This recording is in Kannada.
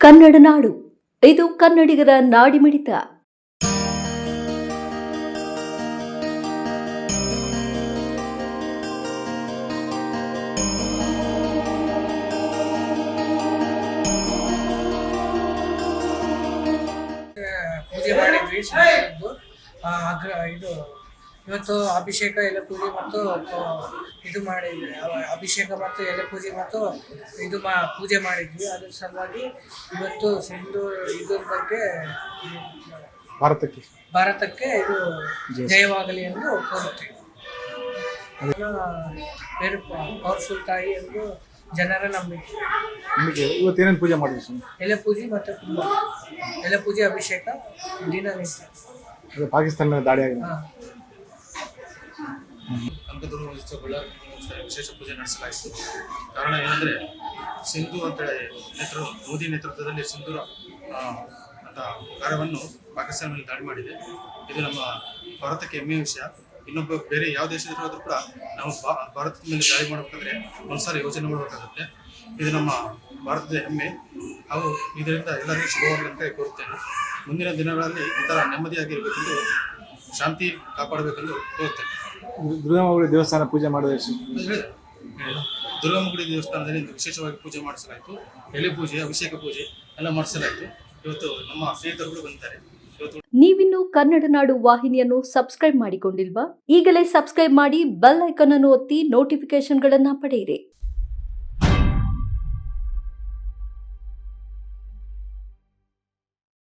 ಕನ್ನಡ ನಾಡು, ಇದು ಕನ್ನಡಿಗರ ನಾಡಿಮಿಡಿತ. ಪೂಜೆ ಮಾಡಿದ್ವಿ. ಇದು ಇವತ್ತು ಅಭಿಷೇಕ ಎಲೆ ಪೂಜೆ ಮತ್ತು ಇದು ಮಾಡಿದ್ವಿ. ಅಭಿಷೇಕ ಮತ್ತು ಎಲೆ ಪೂಜೆ ಮತ್ತು ಇದು ಪೂಜೆ ಮಾಡಿದ್ವಿ. ಅದ್ರ ಸಲುವಾಗಿ ಇವತ್ತು ಸಿಂಧು ಇದ್ರ ಬಗ್ಗೆ ಭಾರತಕ್ಕೆ ಇದು ಜಯವಾಗಲಿ ಎಂದು ಕೋರುತ್ತೇವೆ. ವೆರಿ ಪವರ್ಫುಲ್ ತಾಯಿ ಎಂದು ಜನರ ನಂಬಿಕೆ. ಇವತ್ತೇನೇನು ಪೂಜೆ ಮಾಡಿದ್ವಿ? ಎಲೆ ಪೂಜೆ ಮತ್ತು ಎಲೆ ಪೂಜೆ ಅಭಿಷೇಕ ದಿನನಿತ್ಯ. ಪಾಕಿಸ್ತಾನ ಮೇಲೆ ದಾಳಿ ಆಗಿದೆ. ಕನಕದುರ್ಗ ಬಳ್ಳಾರಿ ವಿಶೇಷ ಪೂಜೆ ನಡೆಸಲಾಯಿತು. ಕಾರಣ ಏನಂದರೆ ಸಿಂಧು ಅಂತೇಳಿ ಮೋದಿ ನೇತೃತ್ವದಲ್ಲಿ ಸಿಂಧೂರ ಅಂತ ಕಾರ್ಯವನ್ನು ಪಾಕಿಸ್ತಾನ ಮೇಲೆ ದಾಳಿ ಮಾಡಿದೆ. ಇದು ನಮ್ಮ ಭಾರತಕ್ಕೆ ಹೆಮ್ಮೆಯ ವಿಷಯ. ಇನ್ನೊಬ್ಬ ಬೇರೆ ಯಾವ ದೇಶದಲ್ಲಾದರೂ ಕೂಡ ನಾವು ಭಾರತದ ಮೇಲೆ ದಾಳಿ ಮಾಡಬೇಕಾದ್ರೆ ಒಂದ್ಸಾರಿ ಯೋಚನೆ ಮಾಡಬೇಕಾಗುತ್ತೆ. ಇದು ನಮ್ಮ ಭಾರತದ ಹೆಮ್ಮೆ ಹಾಗೂ ಇದರಿಂದ ಎಲ್ಲರಿಗೂ ಶುಭವಾಗಲಿ ಅಂತ ಕೋರುತ್ತೇನೆ. ಮುಂದಿನ ದಿನಗಳಲ್ಲಿ ಈ ಥರ ನೆಮ್ಮದಿಯಾಗಿರಬೇಕೆಂದು, ಶಾಂತಿ ಕಾಪಾಡಬೇಕೆಂದು ಕೋರುತ್ತೇನೆ. ದುರ್ಗಾಮಗುಡಿ ದೇವಸ್ಥಾನ ಪೂಜೆ ಮಾಡಿದ್ರೆ ದುರ್ಗಾಮಗುಡಿ ದೇವಸ್ಥಾನದಲ್ಲಿ ವಿಶೇಷವಾಗಿ ಪೂಜೆ ಮಾಡಿಸಲಾಯಿತು. ಎಲೆ ಪೂಜೆ, ಅಭಿಷೇಕ ಪೂಜೆ ಎಲ್ಲ ಮಾಡಿಸಲಾಯಿತು. ಇವತ್ತು ನಮ್ಮ ಸ್ನೇಹಿತರುಗಳು ಬಂದಿದ್ದಾರೆ. ನೀವಿನ್ನು ಕನ್ನಡ ನಾಡು ವಾಹಿನಿಯನ್ನು ಸಬ್ಸ್ಕ್ರೈಬ್ ಮಾಡಿಕೊಂಡಿಲ್ವಾ? ಈಗಲೇ ಸಬ್ಸ್ಕ್ರೈಬ್ ಮಾಡಿ, ಬೆಲ್ ಐಕಾನ್ ಅನ್ನು ಒತ್ತಿ ನೋಟಿಫಿಕೇಶನ್ಗಳನ್ನು ಪಡೆಯಿರಿ.